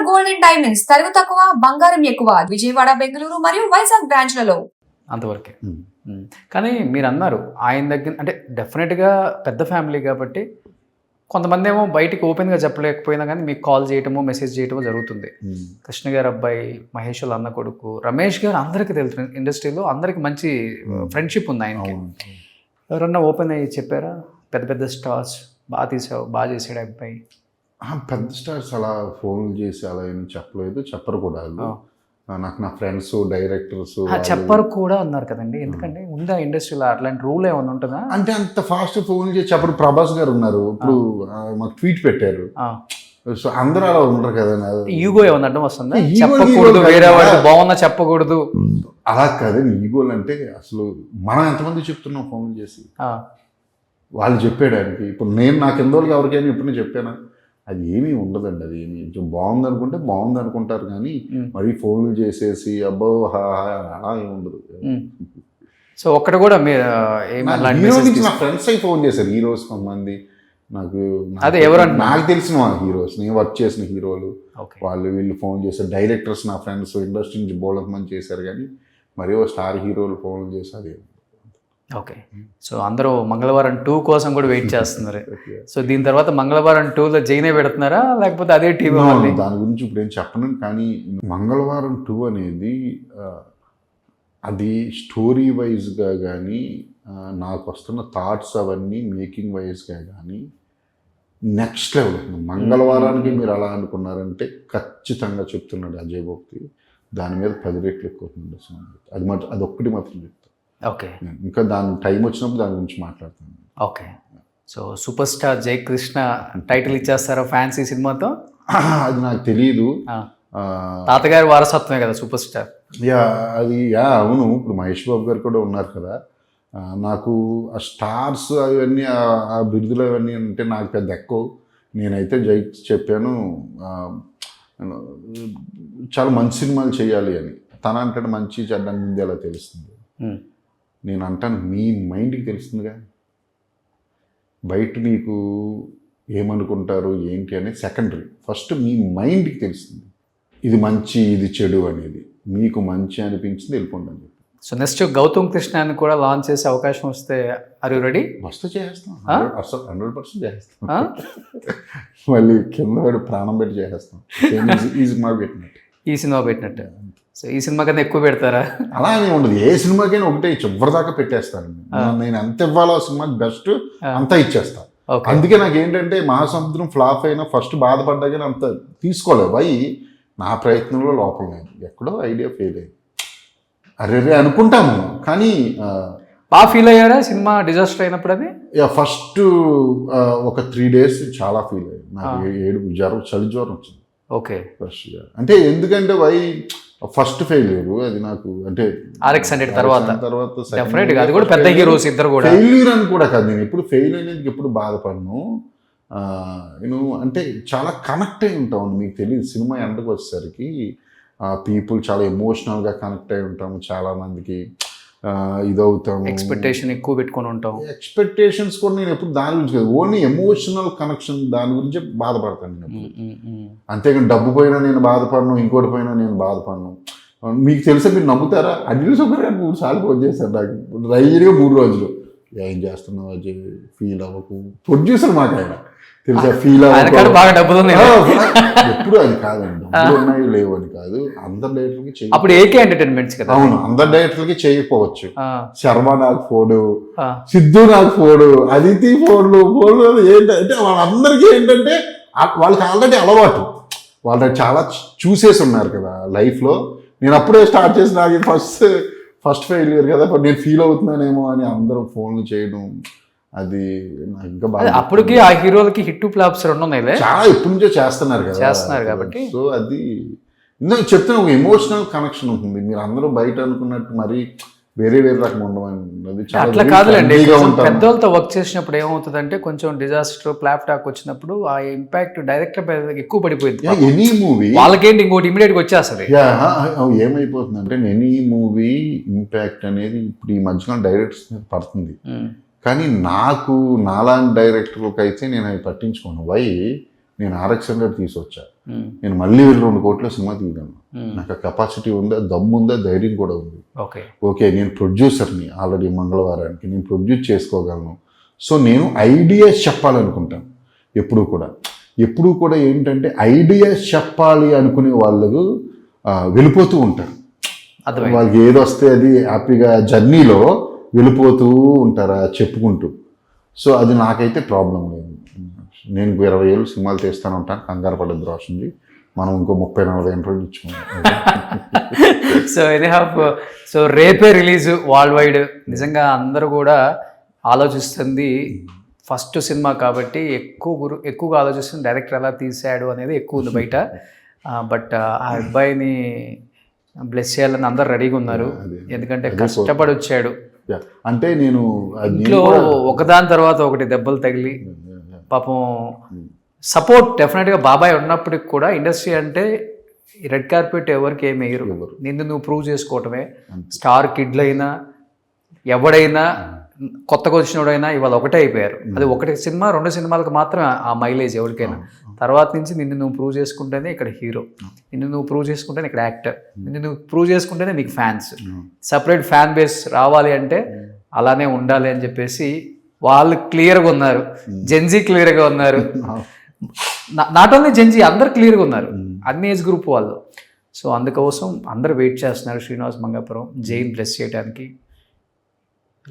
Gold and diamonds తరుగు తక్కువ బంగారం ఎక్కువ విజయవాడ బెంగళూరు మరియు వైజాగ్ బ్రాంచ్లలో అంతవరకే. కానీ మీరు అన్నారు ఆయన దగ్గర అంటే డెఫినెట్గా పెద్ద ఫ్యామిలీ కాబట్టి కొంతమంది ఏమో బయటికి ఓపెన్గా చెప్పలేకపోయినా కానీ మీకు కాల్ చేయటము మెసేజ్ చేయటము జరుగుతుంది. కృష్ణ గారు అబ్బాయి, మహేష్ వాళ్ళ అన్న కొడుకు, రమేష్ గారు అందరికీ తెలుసు ఇండస్ట్రీలో, అందరికి మంచి ఫ్రెండ్షిప్ ఉంది ఆయనకి. ఎవరన్నా ఓపెన్ అయ్యి చెప్పారా పెద్ద పెద్ద స్టార్స్ బాగా తీసావు, బాగా చేసాడు అబ్బాయి? పెద్ద స్టార్స్ అలా ఫోన్ చేసి అలా ఏం చెప్పలేదు, చెప్పరు కూడా. నాకు నా ఫ్రెండ్స్ డైరెక్టర్స్ చెప్పరు కూడా అన్నారు కదండి. ఎందుకంటే ఉందా ఇండస్ట్రీలో అట్లాంటి రూల్ ఏమైనా ఉంటుందా? అంటే అంత ఫాస్ట్ ఫోన్ చేసి చెప్పరు. ప్రభాస్ గారు ఉన్నారు, ఇప్పుడు మాకు ట్వీట్ పెట్టారు. సో అందరూ అలా ఉండరు కదా. ఈగో ఏమన్నా అడ్డం వస్తుందా? చెప్పకూడదు, వేరే వాడికి బాగున్నా చెప్పకూడదు అలా కాదండి. ఈగోలు అంటే అసలు మనం ఎంతమంది చెప్తున్నాం ఫోన్ చేసి, వాళ్ళు చెప్పేయడానికి. ఇప్పుడు నేను నాకు ఎందువల్ల ఎవరికైనా ఎప్పుడు చెప్పానా? అది ఏమీ ఉండదండి. అది ఏమి బాగుంది అనుకుంటే బాగుంది అనుకుంటారు, కానీ మరీ ఫోన్లు చేసేసి అబ్బో అలా ఏమి ఉండదు. సో ఒక్కటి కూడా మీరు నా ఫ్రెండ్స్ అయి ఫోన్ చేశారు హీరోస్ కొంతమంది. నాకు అదే ఎవరు నాకు తెలిసిన హీరోస్, నేను వర్క్ చేసిన హీరోలు, వాళ్ళు వీళ్ళు ఫోన్ చేశారు. డైరెక్టర్స్ నా ఫ్రెండ్స్ ఇండస్ట్రీ నుంచి బోలెంత మంది చేశారు, కానీ మరీ స్టార్ హీరోలు ఫోన్లు చేశారు. ఓకే. సో అందరూ మంగళవారం 2 కోసం కూడా వెయిట్ చేస్తున్నారు. సో దీని తర్వాత మంగళవారం 2లో జైనే పెడుతున్నారా లేకపోతే అదే టీవీ? దాని గురించి ఇప్పుడు ఏం చెప్పను, కానీ మంగళవారం 2 అనేది అది స్టోరీ వైజ్గా కానీ నాకు వస్తున్న థాట్స్ అవన్నీ మేకింగ్ వైజ్గా కానీ నెక్స్ట్ లెవెల్ అవుతుంది. మంగళవారానికి మీరు అలా అనుకున్నారంటే ఖచ్చితంగా చెప్తున్నాడు అజయ్ భక్తి, దాని మీద 10 రెట్లు ఎక్కువ అవుతుంది. అది ఒక్కటి మాత్రం చెప్తాను. ఓకే. ఇంకా దాని టైం వచ్చినప్పుడు దాని గురించి మాట్లాడతాను. ఓకే. సో సూపర్ స్టార్ జై కృష్ణ టైటిల్ ఇచ్చేస్తారా ఫ్యాన్సీ సినిమాతో? అది నాకు తెలియదు. తాతగారి వారసత్వమే కదా సూపర్ స్టార్. అది అవును. ఇప్పుడు మహేష్ బాబు గారు కూడా ఉన్నారు కదా. నాకు ఆ స్టార్స్ అవన్నీ ఆ బిరుదులు అవన్నీ అంటే నాకు పెద్ద ఎక్కువ. నేనైతే జై చెప్పాను చాలా మంచి సినిమాలు చేయాలి అని. తన అంటే మంచి చెడ్డ ముందు ఎలా తెలుస్తుంది? నేను అంటాను మీ మైండ్కి తెలుస్తుందిగా. బయట నీకు ఏమనుకుంటారు ఏంటి అనేది సెకండరీ. ఫస్ట్ మీ మైండ్కి తెలుస్తుంది ఇది మంచి ఇది చెడు అనేది. మీకు మంచి అనిపించింది వెళ్ళిపోండి అని చెప్పి. సో నెక్స్ట్ గౌతమ్ కృష్ణ అని కూడా లాంచ్ చేసే అవకాశం వస్తే ఆర్ యు రెడీ? వస్తే చేస్తాం, 100% చేస్తాం. మళ్ళీ కింద వాడు ప్రాణం పెట్టి చేసేస్తాం. ఈ సినిమా పెట్టినట్టు ఈ సినిమా పెట్టినట్టు. సో ఈ సినిమా కన్నా ఎక్కువ పెడతారా? అలా ఏమి ఉండదు. ఏ సినిమాకైనా ఒకటే చివరిదాకా పెట్టేస్తాను. నేను ఎంత ఇవ్వాలో సినిమాకి బెస్ట్ అంతా ఇచ్చేస్తాను. అందుకే నాకు ఏంటంటే మహాసముద్రం ఫ్లాప్ అయినా ఫస్ట్ బాధపడ్డా కానీ అంత తీసుకోలేదు. అవి నా ప్రయత్నంలో లోపల లేదు, ఎక్కడో ఐడియా ఫెయిల్ అయ్యింది. అరే అనుకుంటాము కానీ బాగా ఫీల్ అయ్యారా సినిమా డిజాస్టర్ అయినప్పుడు? అది ఫస్ట్ ఒక 3 days చాలా ఫీల్ అయ్యాను. నాకు చలి జ్వరం వచ్చింది. ఓకే. ఫస్ట్ అంటే ఎందుకంటే ఫస్ట్ ఫెయిల్యూర్ అది నాకు. అంటే RX-100 తర్వాత అది కూడా పెద్ద హీరోస్ ఇద్దరు కూడా ఫెయిల్యూర్ అని కూడా కాదు. నేను ఎప్పుడు ఫెయిల్ అనేది ఎప్పుడు బాధపడను. నేను అంటే చాలా కనెక్ట్ అయి ఉంటాను. మీకు తెలియదు సినిమా ఎండకు వచ్చేసరికి పీపుల్ చాలా ఎమోషనల్గా కనెక్ట్ అయి ఉంటాము. చాలా మందికి ఇదవుతాము, ఎక్స్పెక్టేషన్ ఎక్కువ పెట్టుకొని ఉంటాం. ఎక్స్పెక్టేషన్స్ కూడా నేను ఎప్పుడు దాని గురించి కాదు, ఓన్లీ ఎమోషనల్ కనెక్షన్ దాని గురించి బాధపడతాను నేను. అంతేగాని డబ్బు పోయినా నేను బాధపడను, ఇంకోటి పోయినా నేను బాధపడను. మీకు తెలుసా, మీరు నమ్ముతారా? అనిల్ సుబ్బర్ గారు 3 సార్లు ఫోన్ చేశారు నాకు రైలుగా 3 రోజులు. ఏం చేస్తున్నావు అజయ్, ఫీల్ అవ్వకు. ప్రొడ్యూసర్ మాట ఆయన తెలుసా, ఫీల్ అవ్వకు. బాగా డబ్బులు ఎప్పుడు అది కాదండి, డబ్బులు ఉన్నాయి లేవు అని కాదు. అందరు డైరెక్టర్కి చేయ, అప్పుడు ఏకే ఎంటర్టైన్మెంట్స్ కదా. అవును, అందరు డైరెక్టర్లకి చేయకపోవచ్చు. శర్మ నాకు ఫోను, సిద్ధు నాకు ఫోను, అదితి ఫోన్లు ఏంటంటే వాళ్ళందరికీ ఏంటంటే వాళ్ళకి ఆల్రెడీ అలవాటు, వాళ్ళు చాలా చూసేసి ఉన్నారు కదా లైఫ్లో. నేను అప్పుడే స్టార్ట్ చేసి నాకు ఫస్ట్ ఫెయిల్యూర్ కదా, నేను ఫీల్ అవుతున్నానేమో అని అందరూ ఫోన్లు చేయడం, అది నాకు ఇంకా బాగా. అప్పటికి ఆ హీరోలకి హిట్ ఫ్లాప్స్ 2 ఉన్నాయి, చాలా ఎప్పటి నుంచో చేస్తున్నారు కాబట్టి. సో అది ఇందాక చెప్తున్నా, ఒక ఎమోషనల్ కనెక్షన్ ఉంటుంది. మీరు అందరూ బయట అనుకున్నట్టు మరి వేరే రకం ఉండమని అట్లా కాదులేండి. పెద్దవాళ్ళతో వర్క్ చేసినప్పుడు ఏమవుతుంది అంటే కొంచెం డిజాస్టర్ ఫ్లాప్ టాక్ వచ్చినప్పుడు ఆ ఇంపాక్ట్ డైరెక్టర్ ఎక్కువ పడిపోయింది. ఎనీ మూవీ వాళ్ళకేంటి ఇంకోటి ఇమీడియట్ గా వచ్చేస్తుంది. ఏమైపోతుంది అంటే ఎనీ మూవీ ఇంపాక్ట్ అనేది ఇప్పుడు ఈ మధ్యకాలం డైరెక్టర్స్ మీద పడుతుంది. కానీ నాకు నాలాంటి డైరెక్టర్లకు అయితే నేను అవి పట్టించుకోను. నేను RX-100 తీసుకొచ్చా, నేను మళ్ళీ వెళ్ళి 2 కోట్ల సినిమా తీయగలను, నాకు ఆ కెపాసిటీ ఉందా, దమ్ము ఉందా, ధైర్యం కూడా ఉంది. ఓకే, నేను ప్రొడ్యూసర్ని ఆల్రెడీ మంగళవారానికి, నేను ప్రొడ్యూస్ చేసుకోగలను. సో నేను ఐడియాస్ చెప్పాలనుకుంటాను ఎప్పుడు కూడా ఏంటంటే ఐడియాస్ చెప్పాలి అనుకునే వాళ్ళు వెళ్ళిపోతూ ఉంటారు. వాళ్ళకి ఏది వస్తే అది హ్యాపీగా జర్నీలో వెళ్ళిపోతూ ఉంటారా చెప్పుకుంటూ. సో అది నాకైతే ప్రాబ్లం లేదు. నేను 20 ఏళ్ళు సినిమాలు తీస్తాను ఉంటాను, కంగారు పడ్డది రోషన్జీ, మనం ఇంకో 30-40 ఇంటర్వ్యూలు ఇచ్చుకున్నాం. సో రేపే రిలీజ్ వరల్డ్ వైడ్. నిజంగా అందరూ కూడా ఆలోచిస్తుంది ఫస్ట్ సినిమా కాబట్టి ఎక్కువగా ఆలోచిస్తుంది డైరెక్టర్ ఎలా తీసాడు అనేది ఎక్కువ ఉంది బయట. బట్ ఆ అబ్బాయిని బ్లెస్ చేయాలని అందరు రెడీగా ఉన్నారు, ఎందుకంటే కష్టపడి వచ్చాడు. అంటే నేను ఇంట్లో ఒకదాని తర్వాత ఒకటి దెబ్బలు తగిలి పాపం సపోర్ట్ డెఫినెట్గా బాబాయ్ ఉన్నప్పటికి కూడా ఇండస్ట్రీ అంటే రెడ్ కార్పెట్ ఎవరికి ఏమి వేయరు, నిన్ను నువ్వు ప్రూవ్ చేసుకోవటమే. స్టార్ కిడ్లు అయినా ఎవడైనా కొత్తగా వచ్చినోడైనా ఇవాళ ఒకటే అయిపోయారు. అది ఒకటి సినిమా 2 సినిమాలకు మాత్రమే ఆ మైలేజ్ ఎవరికైనా. తర్వాత నుంచి నిన్ను నువ్వు ప్రూవ్ చేసుకుంటేనే ఇక్కడ హీరో, నిన్ను నువ్వు ప్రూవ్ చేసుకుంటేనే ఇక్కడ యాక్టర్, నిన్ను నువ్వు ప్రూవ్ చేసుకుంటేనే నీకు ఫ్యాన్స్. సపరేట్ ఫ్యాన్ బేస్ రావాలి అంటే అలానే ఉండాలి అని చెప్పేసి వాళ్ళు క్లియర్గా ఉన్నారు. జెన్జీ క్లియర్గా ఉన్నారు, నాట్ ఓన్లీ జెన్జీ, అందరు క్లియర్గా ఉన్నారు, అన్ని ఏజ్ గ్రూప్ వాళ్ళు. సో అందుకోసం అందరు వెయిట్ చేస్తున్నారు శ్రీనివాస్ మంగాపురం జైన్ బ్లెస్ చేయడానికి.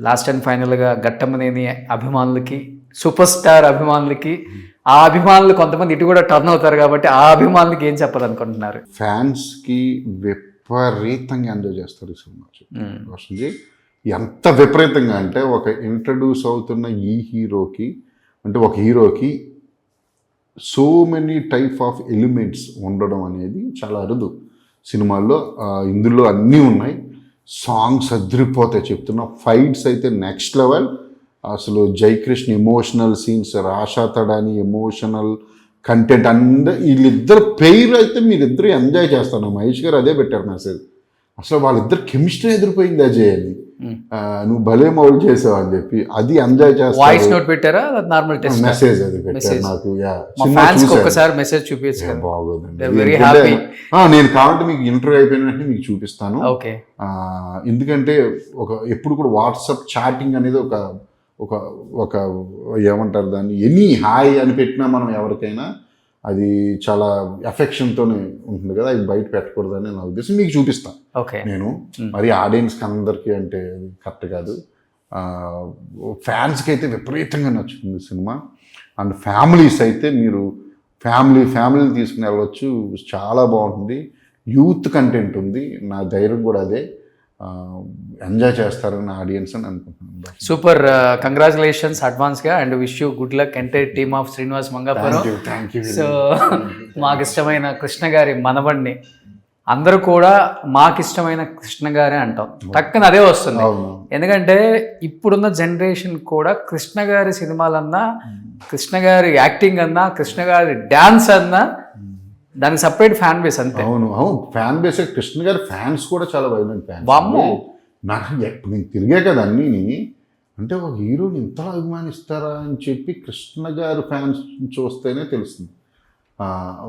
లాస్ట్ అండ్ ఫైనల్గా ఘట్టమనేని అభిమానులకి, సూపర్ స్టార్ అభిమానులకి, ఆ అభిమానులు కొంతమంది ఇటు కూడా టర్న్ అవుతారు కాబట్టి ఆ అభిమానులకి ఏం చెప్పాలనుకుంటున్నారు? ఫ్యాన్స్కి విపరీతంగా ఎంజాయ్ చేస్తారు ఈ సినిమా. రోషన్జీ ఎంత విపరీతంగా అంటే ఒక ఇంట్రడ్యూస్ అవుతున్న ఈ హీరోకి, అంటే ఒక హీరోకి so many type of elements ఉండడం అనేది చాలా అరుదు సినిమాల్లో. ఇందులో అన్నీ ఉన్నాయి. సాంగ్స్ అదిరిపోతాయి చెప్తున్నా, ఫైట్స్ అయితే నెక్స్ట్ లెవెల్. అసలు Jayakrishna emotional scenes, Rasha Thadani emotional content, వీళ్ళిద్దరు పెయిర్ అయితే మీరిద్దరు ఎంజాయ్ చేస్తాను. మహేష్ గారు అదే పెట్టారు మెసేజ్. అసలు వాళ్ళిద్దరు కెమిస్ట్రీ ఎదిరిపోయింది అజయ్ అని, నువ్వు భలే మౌల్ చేసావు అని చెప్పి అది ఎంజాయ్ చేస్తా. వాయిస్ నోట్ పెట్టారా, నార్మల్ టెక్స్ట్ మెసేజ్ అది పెట్టారు నాకు. ఒకసారి మెసేజ్ చూపించు, బాగోదండి. నేను కావాలంటే మీకు ఇంటర్వ్యూ అయిపోయిన వెంటనే మీకు చూపిస్తాను. ఎందుకంటే ఎప్పుడు కూడా వాట్సాప్ చాటింగ్ అనేది ఒక ఏమంటారు దాన్ని, ఎనీ హాయ్ అని పెట్టినా మనం ఎవరికైనా అది చాలా ఎఫెక్షన్తోనే ఉంటుంది కదా, అది బయట పెట్టకూడదని నా ఉద్దేశం. మీకు చూపిస్తాను నేను, మరి ఆడియన్స్కి అందరికీ అంటే కరెక్ట్ కాదు. ఫ్యాన్స్కి అయితే విపరీతంగా నచ్చుతుంది సినిమా. అండ్ ఫ్యామిలీస్ అయితే మీరు ఫ్యామిలీ తీసుకుని వెళ్ళవచ్చు, చాలా బాగుంటుంది. యూత్ కంటెంట్ ఉంది, నా ధైర్యం కూడా అదే. ఎంజాయ్ చేస్తారని ఆడియన్స్ అని అనుకుంటున్నాను. సూపర్, కంగ్రాచులేషన్స్ అడ్వాన్స్గా and wish you good luck entire team of Srinivas Mangapuram. So మాకు ఇష్టమైన కృష్ణ గారి మనవడిని అందరూ కూడా మాకు ఇష్టమైన కృష్ణ గారే అంటాం, టక్కున అదే వస్తుంది. ఎందుకంటే ఇప్పుడున్న జనరేషన్ కూడా కృష్ణ గారి సినిమాలన్నా, కృష్ణ గారి యాక్టింగ్ అన్నా, కృష్ణ గారి డ్యాన్స్ అన్నా దానికి సపరేట్ ఫ్యాన్ బేస్ అంతే. అవును ఫ్యాన్ బేస్. కృష్ణ గారి ఫ్యాన్స్ కూడా చాలా వైలెంట్ ఫ్యాన్స్. నాకు నేను తిరిగే కదా అన్నీని, అంటే ఒక హీరోని ఇంతలా అభిమానిస్తారా అని చెప్పి కృష్ణ గారి ఫ్యాన్స్ చూస్తేనే తెలుస్తుంది.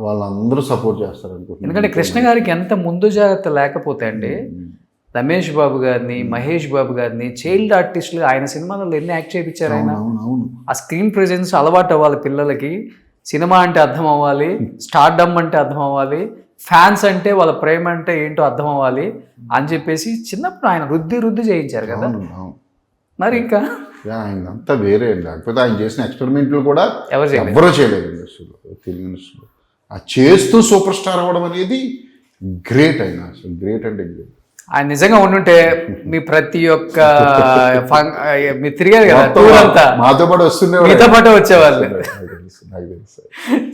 వాళ్ళందరూ సపోర్ట్ చేస్తారు అనుకుంటున్నాను. ఎందుకంటే కృష్ణ గారికి ఎంత ముందు జాగ్రత్త లేకపోతే అండి, రమేష్ బాబు గారిని, మహేష్ బాబు గారిని చైల్డ్ ఆర్టిస్టులు ఆయన సినిమాలలో ఎన్ని యాక్ట్ చేయించారు ఆయన. ఆ స్క్రీన్ ప్రెజెన్స్ అలవాటు అవ్వాలి పిల్లలకి, సినిమా అంటే అర్థం అవ్వాలి, స్టార్డమ్ అంటే అర్థం అవ్వాలి, ఫ్యాన్స్ అంటే వాళ్ళ ప్రేమ అంటే ఏంటో అర్థం అవ్వాలి అని చెప్పేసి చిన్నప్పుడు ఆయన రుద్ది చేయించారు కదా. మరి ఇంకా ఆయన అంతా వేరే, లేకపోతే ఆయన చేసిన ఎక్స్పెరిమెంట్లు కూడా ఎవరో చేయలేదు ఇండస్ట్రీలో, తెలుగు ఇండస్ట్రీలో. ఆ చేస్తూ సూపర్ స్టార్ అవ్వడం అనేది గ్రేట్. ఆయన అసలు గ్రేట్ అంటే గ్రేట్. ఆయన నిజంగా ఉండుంటే మీ ప్రతి ఒక్క మీరు తిరిగారు కదా టూర్ అంతా, మాతో పాటు వస్తుండే, మీతో పాటు వచ్చేవాళ్ళు.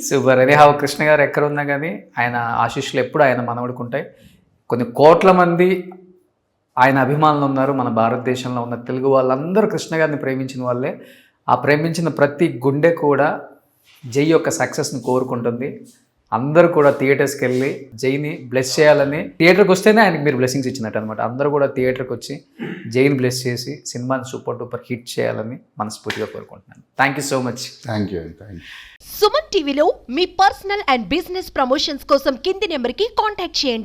సూపర్. ఎనీహౌ కృష్ణ గారు ఎక్కడ ఉన్నా కానీ ఆయన ఆశీస్సులు ఎప్పుడు ఆయన మనవడికి ఉంటాయి. కొన్ని కోట్ల మంది ఆయన అభిమానులు ఉన్నారు మన భారతదేశంలో ఉన్న తెలుగు వాళ్ళందరూ కృష్ణ గారిని ప్రేమించిన వాళ్ళే. ఆ ప్రేమించిన ప్రతి గుండె కూడా జై యొక్క సక్సెస్ని కోరుకుంటుంది. అందరూ కూడా థియేటర్స్కి వెళ్ళి జైని బ్లెస్ చేయాలని, థియేటర్కి వస్తేనే ఆయనకి మీరు బ్లెస్సింగ్స్ ఇచ్చినట్టు అనమాట. అందరూ కూడా థియేటర్కి వచ్చి జైని బ్లెస్ చేసి సినిమాని సూపర్ డూపర్ హిట్ చేయాలని మనస్ఫూర్తిగా కోరుకుంటున్నాను. Thank you so much. Thank you. Suman టీవీలో మీ పర్సనల్ అండ్ బిజినెస్ ప్రమోషన్స్ కోసం కింది నెంబర్కి కాంటాక్ట్ చేయండి.